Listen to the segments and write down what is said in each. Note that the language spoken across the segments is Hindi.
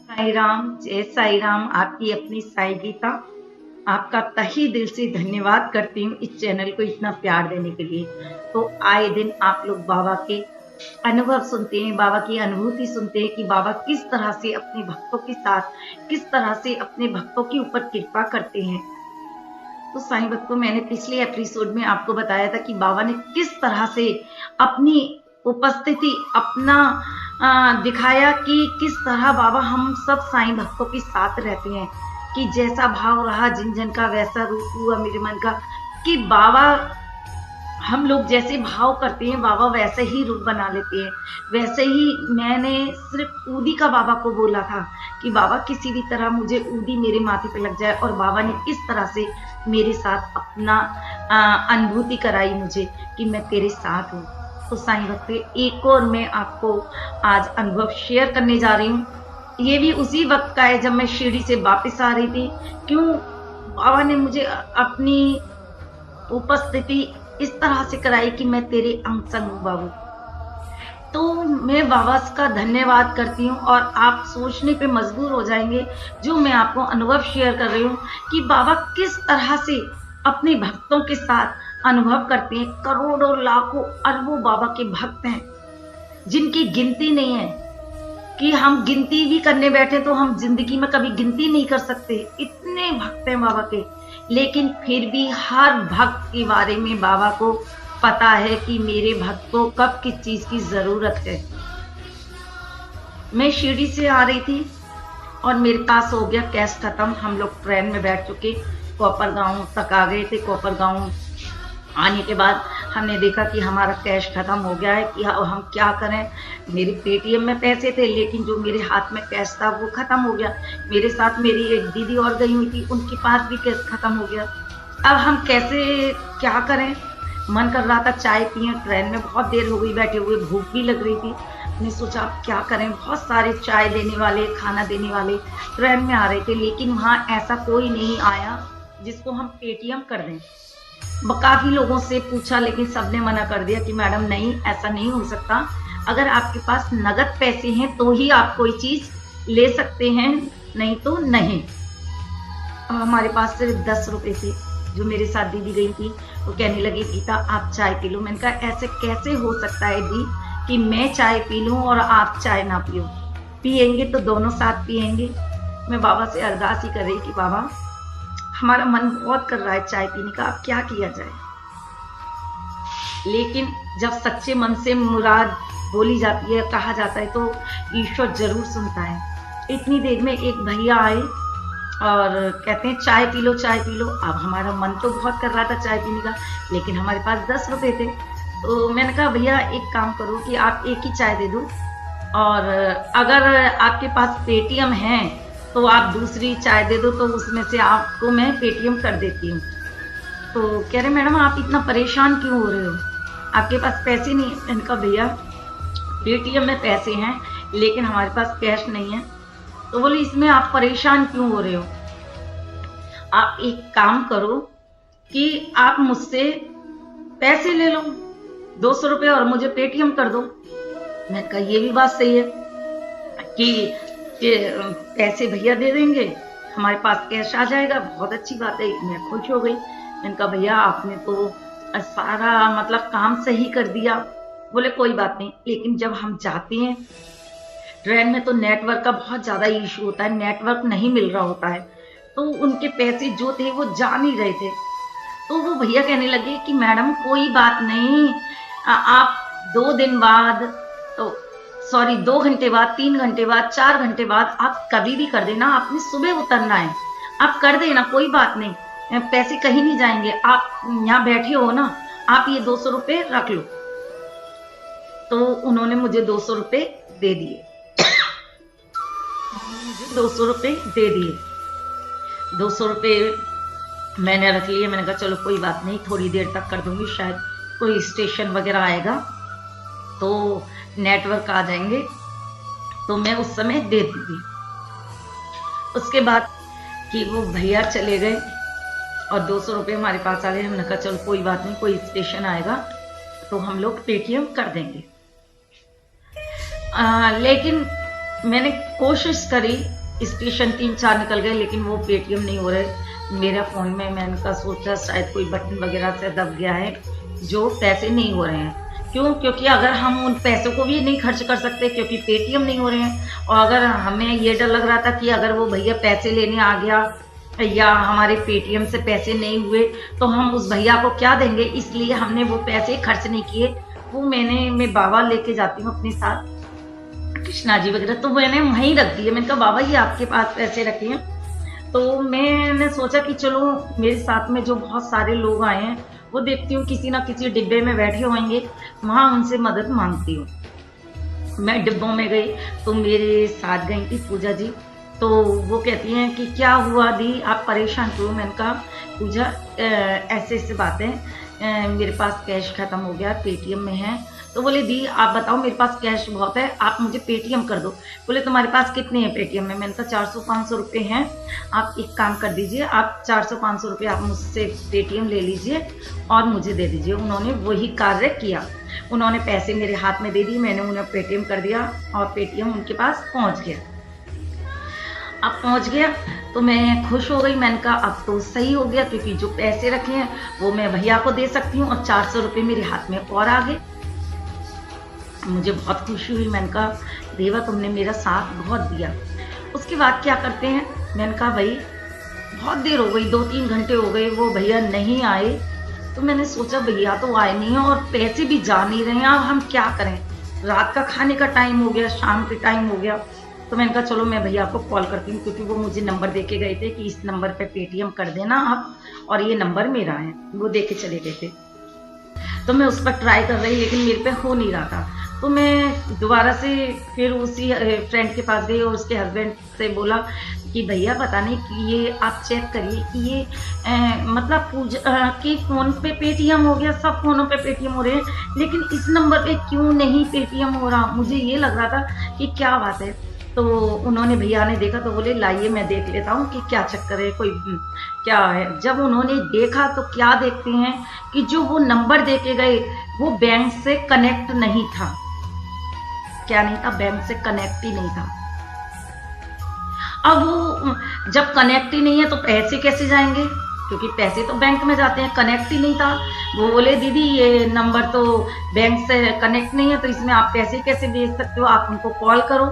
साई राम, जय साई राम। आपकी अपनी साई गीता। आपका तहे दिल से धन्यवाद करती हूँ इस चैनल को इतना प्यार देने के लिए। तो आए दिन आप लोग बाबा के अनुभव सुनते हैं, बाबा की अनुभूति सुनते हैं कि बाबा किस तरह से अपने भक्तों के साथ, किस तरह से अपने भक्तों के ऊपर कृपा करते हैं। तो साईं भक्तों, मैंने पिछले एपिसोड में आपको बताया था कि बाबा ने किस तरह से अपनी उपस्थिति, अपना दिखाया कि किस तरह बाबा हम सब साईं भक्तों के साथ रहते हैं, कि जैसा भाव रहा जिन जन का वैसा रूप हुआ मेरे मन का, कि बाबा हम लोग जैसे भाव करते हैं बाबा वैसे ही रूप बना लेते हैं। वैसे ही मैंने सिर्फ ऊदी का बाबा को बोला था कि बाबा किसी भी तरह मुझे ऊदी मेरे माथे पे लग जाए, और बाबा ने इस तरह से मेरे साथ अपना अनुभूति कराई मुझे कि मैं तेरे साथ हूँ। तो साईं भक्त, एक और मैं आपको आज अनुभव शेयर करने जा रही हूँ। ये भी उसी वक्त का है जब मैं शिरडी से वापस आ रही थी। क्यों बाबा ने मुझे अपनी उपस्थिति इस तरह से कराई कि मैं तेरे अंग संग हूँ बाबू। तो मैं बाबा का धन्यवाद करती हूँ, और आप सोचने पे मजबूर हो जाएंगे जो मैं आपको अनुभव शेयर कर रही हूँ कि बाबा किस तरह से अपने भक्तों के साथ अनुभव करते हैं। करोड़ों लाखों अरबों बाबा के भक्त हैं जिनकी गिनती नहीं है, कि हम गिनती भी करने बैठे तो हम जिंदगी में कभी गिनती नहीं कर सकते, इतने भक्त हैं बाबा के। लेकिन फिर भी हर भक्त के बारे में बाबा को पता है कि मेरे भक्त को कब किस चीज की जरूरत है। मैं शिरडी से आ रही थी और मेरे पास हो गया कैश खत्म। हम लोग ट्रेन में बैठ चुके, कोपर गांव तक आ गए थे। कोपर गांव आने के बाद हमने देखा कि हमारा कैश खत्म हो गया है, कि हम क्या करें। मेरे पेटीएम में पैसे थे, लेकिन जो मेरे हाथ में कैश था वो खत्म हो गया। मेरे साथ मेरी एक दीदी और गई हुई थी, उनके पास भी कैश खत्म हो गया। अब हम कैसे क्या करें। मन कर रहा था चाय पिए, ट्रेन में बहुत देर हो गई बैठे हुए, भूख भी लग रही थी। मैंने सोचा अब क्या करें। बहुत सारे चाय देने वाले, खाना देने वाले ट्रेन में आ रहे थे, लेकिन वहाँ ऐसा कोई नहीं आया जिसको हम पेटीएम कर दें। काफी लोगों से पूछा, लेकिन सबने मना कर दिया कि मैडम नहीं, ऐसा नहीं हो सकता। अगर आपके पास नगद पैसे हैं तो ही आप कोई चीज ले सकते हैं, नहीं तो नहीं। हमारे पास सिर्फ 10 रुपए थे। जो मेरे साथ दीदी गई थी वो कहने लगी गीता आप चाय पी लो। मैंने कहा ऐसे कैसे हो सकता है दी कि मैं चाय पी लूं और आप चाय ना पियो। पियेंगे तो दोनों साथ पियेंगे। मैं बाबा से अरदास ही कर रही कि बाबा हमारा मन बहुत कर रहा है चाय पीने का, अब क्या किया जाए। लेकिन जब सच्चे मन से मुराद बोली जाती है, कहा जाता है, तो ईश्वर जरूर सुनता है। इतनी देर में एक भैया आए और कहते हैं चाय पी लो, चाय पी लो। अब हमारा मन तो बहुत कर रहा था चाय पीने का, लेकिन हमारे पास 10 रुपए थे। तो मैंने कहा भैया एक काम करो कि आप एक ही चाय दे दो, और अगर आपके पास पेटीएम है तो आप दूसरी चाय दे दो, तो उसमें से आपको मैं पेटीएम कर देती हूँ। तो कह रहे मैडम आप इतना परेशान क्यों हो रहे हो, आपके पास पैसे नहीं। मैंने कहा भैया पेटीएम में पैसे हैं, लेकिन हमारे पास कैश नहीं है। तो बोले इसमें आप परेशान क्यों हो रहे हो, आप एक काम करो कि आप मुझसे पैसे ले लो 200 रुपये और मुझे पेटीएम कर दो। मैंने कहा ये भी बात सही है कि पैसे भैया दे देंगे, हमारे पास कैश आ जाएगा, बहुत अच्छी बात है। मैं खुश हो गई। मैंने कहा भैया आपने तो सारा मतलब काम सही कर दिया। बोले कोई बात नहीं, लेकिन जब हम जाते हैं ट्रेन में तो नेटवर्क का बहुत ज्यादा इशू होता है, नेटवर्क नहीं मिल रहा होता है। तो उनके पैसे जो थे वो जा नहीं रहे थे। तो वो भैया कहने लगे कि मैडम कोई बात नहीं, आप 2 दिन बाद, तो सॉरी 2 घंटे बाद, 3 घंटे बाद, 4 घंटे बाद आप कभी भी कर देना, आपने सुबह उतरना है, आप कर देना, कोई बात नहीं, पैसे कहीं नहीं जाएंगे। आप यहाँ बैठे हो ना, आप ये 200 रुपये रख लो। तो उन्होंने मुझे 200 रुपये दे दिए। 200 रुपये दे दिए। 200 रुपये मैंने रख लिए। मैंने कहा चलो कोई बात नहीं, थोड़ी देर तक कर दूंगी, शायद कोई स्टेशन वगैरह आएगा तो नेटवर्क आ जाएंगे, तो मैं उस समय दे दूंगी। उसके बाद कि वो भैया चले गए और 200 रुपये हमारे पास आ गए। हमने कहा चलो कोई बात नहीं, कोई स्टेशन आएगा तो हम लोग पेटीएम कर देंगे। लेकिन मैंने कोशिश करी, स्टेशन 3-4 निकल गए, लेकिन वो पेटीएम नहीं हो रहे मेरा फ़ोन में। मैंने कहा सोचा शायद कोई बटन वगैरह से दब गया है, जो पैसे नहीं हो रहे हैं। क्यों? क्योंकि अगर हम उन पैसों को भी नहीं खर्च कर सकते, क्योंकि पेटीएम नहीं हो रहे हैं। और अगर हमें ये डर लग रहा था कि अगर वो भैया पैसे लेने आ गया या हमारे पेटीएम से पैसे नहीं हुए तो हम उस भैया को क्या देंगे, इसलिए हमने वो पैसे खर्च नहीं किए। वो मैं बाबा लेके जाती हूँ अपने साथ, कृष्णा जी वगैरह, तो मैंने वहीं रख दिए। मैंने कहा बाबा ये आपके पास पैसे रखे हैं। तो मैंने सोचा कि चलो मेरे साथ में जो बहुत सारे लोग आए हैं वो देखती हूँ किसी ना किसी डिब्बे में बैठे होंगे, वहाँ उनसे मदद मांगती हूँ। मैं डिब्बों में गई तो मेरे साथ गई थी पूजा जी, तो वो कहती हैं कि क्या हुआ दी, आप परेशान क्यों? मैंने कहा पूजा ऐसे ऐसे बातें, मेरे पास कैश ख़त्म हो गया, पेटीएम में है। तो बोले दी आप बताओ, मेरे पास कैश बहुत है, आप मुझे पेटीएम कर दो। बोले तुम्हारे पास कितने हैं पेटीएम में? मैंने कहा 400-500 रुपये हैं। आप एक काम कर दीजिए, आप 400-500 रुपये आप मुझसे पेटीएम ले लीजिए और मुझे दे दीजिए। उन्होंने वही कार्य किया, उन्होंने पैसे मेरे हाथ में दे दिए, मैंने उन्हें पेटीएम कर दिया और पेटीएम उनके पास पहुँच गया। अब पहुंच गया तो मैं खुश हो गई। मैंने कहा अब तो सही हो गया, क्योंकि जो पैसे रखे हैं वो मैं भैया को दे सकती हूँ और 400 रुपये मेरे हाथ में और आ गए। मुझे बहुत खुशी हुई। मैंने कहा देवा तुमने मेरा साथ बहुत दिया। उसके बाद क्या करते हैं, मैंने कहा भाई बहुत देर हो गई, 2-3 घंटे हो गए, वो भैया नहीं आए। तो मैंने सोचा भैया तो आए नहीं हैं और पैसे भी जा नहीं रहे हैं, अब हम क्या करें? रात का खाने का टाइम हो गया, शाम के टाइम हो गया। तो मैंने कहा चलो मैं भैया को कॉल करती हूँ, क्योंकि वो मुझे नंबर दे के गए थे कि इस नंबर पे पेटीएम कर देना आप, और ये नंबर मेरा है, वो दे के चले गए थे। तो मैं उस पर ट्राई कर रही, लेकिन मेरे पे हो नहीं रहा था। तो मैं दोबारा से फिर उसी फ्रेंड के पास गई और उसके हस्बैंड से बोला कि भैया पता नहीं कि ये आप चेक करिए कि ये मतलब पूजा के फ़ोन पे पेटीएम हो गया, सब फ़ोनों पे पेटीएम हो रहे हैं, लेकिन इस नंबर पे क्यों नहीं पेटीएम हो रहा? मुझे ये लग रहा था कि क्या बात है। तो उन्होंने, भैया ने देखा तो बोले लाइए मैं देख लेता हूँ कि क्या चक्कर है, कोई क्या है। जब उन्होंने देखा तो क्या देखते हैं कि जो वो नंबर दे के गए वो बैंक से कनेक्ट नहीं था। क्या नहीं था? बैंक से कनेक्ट ही नहीं था। अब वो जब कनेक्ट ही नहीं है तो पैसे कैसे जाएंगे? क्योंकि पैसे तो बैंक में जाते हैं, कनेक्ट ही नहीं था। वो बोले दीदी ये नंबर तो बैंक से कनेक्ट नहीं है, तो इसमें आप पैसे कैसे भेज सकते हो? आप उनको कॉल करो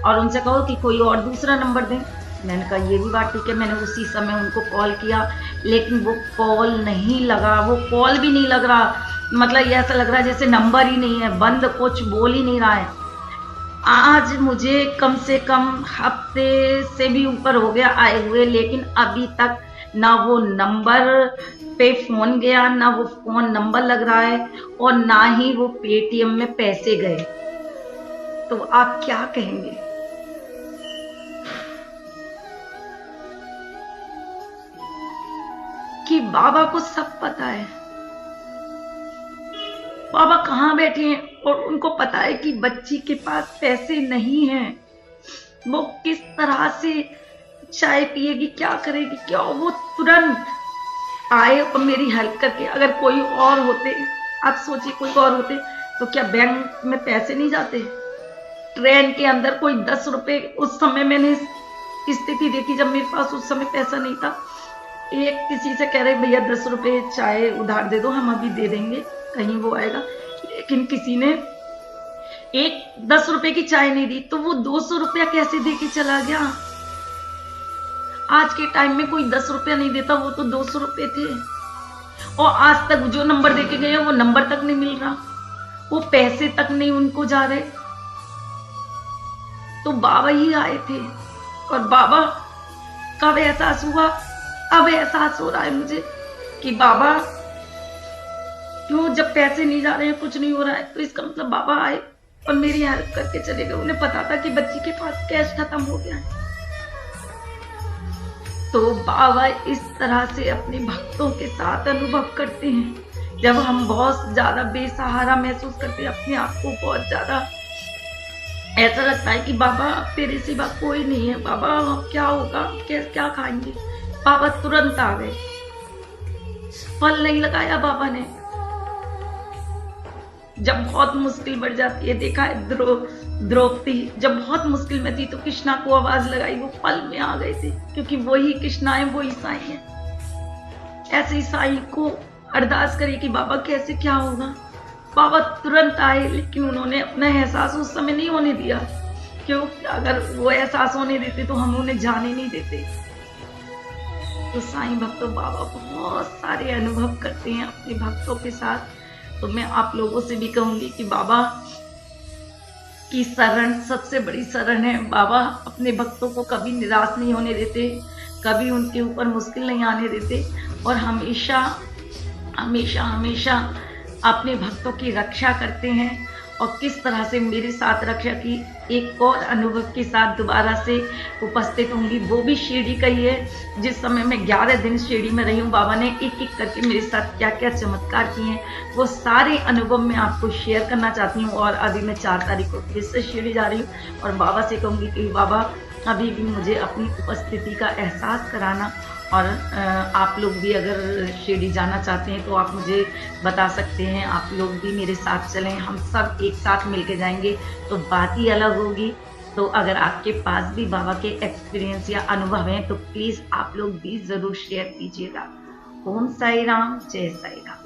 और उनसे कहो कि कोई और दूसरा नंबर दें। मैंने कहा ये भी बात ठीक है। मैंने उसी समय उनको कॉल किया, लेकिन वो कॉल नहीं लगा, वो कॉल भी नहीं लग रहा। मतलब ये ऐसा लग रहा है जैसे नंबर ही नहीं है, बंद, कुछ बोल ही नहीं रहा है। आज मुझे कम से कम हफ्ते से भी ऊपर हो गया आए हुए, लेकिन अभी तक ना वो नंबर पे फ़ोन गया, ना वो फ़ोन नंबर लग रहा है, और ना ही वो पेटीएम में पैसे गए। तो आप क्या कहेंगे? कि बाबा को सब पता है, बाबा कहाँ बैठे हैं और उनको पता है कि बच्ची के पास पैसे नहीं हैं, वो किस तरह से चाय पिएगी, क्या करेगी, क्या। वो तुरंत आए और मेरी हेल्प करके। अगर कोई और होते, आप सोचिए कोई और होते तो क्या बैंक में पैसे नहीं जाते? ट्रेन के अंदर कोई 10 रुपए, उस समय मैंने स्थिति देखी जब मेरे पास उस समय पैसा नहीं था। एक किसी से कह रहे भैया 10 रुपए चाय उधार दे दो, हम अभी दे देंगे, कहीं वो आएगा। लेकिन किसी ने एक 10 रुपए की चाय नहीं दी, तो वो 200 रुपया कैसे दे के चला गया? आज के टाइम में कोई 10 रुपया नहीं देता, वो तो 200 रुपए थे। और आज तक जो नंबर दे के गए वो नंबर तक नहीं मिल रहा, वो पैसे तक नहीं उनको जा रहे। तो बाबा ही आए थे और बाबा कब एहसास हुआ? अब एहसास हो रहा है मुझे कि बाबा क्यों, जब पैसे नहीं जा रहे हैं, कुछ नहीं हो रहा है, तो इसका मतलब बाबा आए और मेरी हेल्प करके चले गए। उन्हें पता था कि बच्ची के पास कैश खत्म हो गया है। तो बाबा इस तरह से अपने भक्तों के साथ अनुभव करते हैं। जब हम बहुत ज्यादा बेसहारा महसूस करते हैं अपने आप को, बहुत ज्यादा ऐसा लगता है कि बाबा तेरे सिवा कोई नहीं है, बाबा क्या होगा, क्या खाएंगे। बाबा तुरंत आ गए, फल नहीं लगाया बाबा ने, जब बहुत मुश्किल बढ़ जाती है, देखा है द्रौपदी जब बहुत मुश्किल में थी तो कृष्णा को आवाज लगाई, वो पल में आ गए थे, क्योंकि वही कृष्णा है, वही साईं है। ऐसे ही साईं को अरदास करिए कि बाबा कैसे क्या होगा। बाबा तुरंत आए, लेकिन उन्होंने अपना एहसास उस समय नहीं होने दिया, क्योंकि अगर वो एहसास होने देते तो हम उन्हें जाने नहीं देते। तो साईं भक्तों, बाबा बहुत सारे अनुभव करते हैं अपने भक्तों के साथ। तो मैं आप लोगों से भी कहूंगी कि बाबा की शरण सबसे बड़ी शरण है। बाबा अपने भक्तों को कभी निराश नहीं होने देते, कभी उनके ऊपर मुश्किल नहीं आने देते, और हमेशा हमेशा हमेशा अपने भक्तों की रक्षा करते हैं। और किस तरह से मेरे साथ रक्षा की, एक और अनुभव के साथ दोबारा से उपस्थित होंगी, वो भी शिरडी का ही है। जिस समय मैं 11 दिन शिरडी में रही हूँ, बाबा ने एक एक करके मेरे साथ क्या क्या चमत्कार किए हैं, वो सारे अनुभव मैं आपको शेयर करना चाहती हूँ। और अभी मैं 4 तारीख को फिर से शिरडी जा रही हूँ, और बाबा से कहूँगी कि बाबा अभी भी मुझे अपनी उपस्थिति का एहसास कराना। और आप लोग भी अगर शिरडी जाना चाहते हैं तो आप मुझे बता सकते हैं, आप लोग भी मेरे साथ चलें, हम सब एक साथ मिलके जाएंगे तो बात ही अलग होगी। तो अगर आपके पास भी बाबा के एक्सपीरियंस या अनुभव हैं तो प्लीज़ आप लोग भी ज़रूर शेयर कीजिएगा। ओम साई राम, जय साई राम।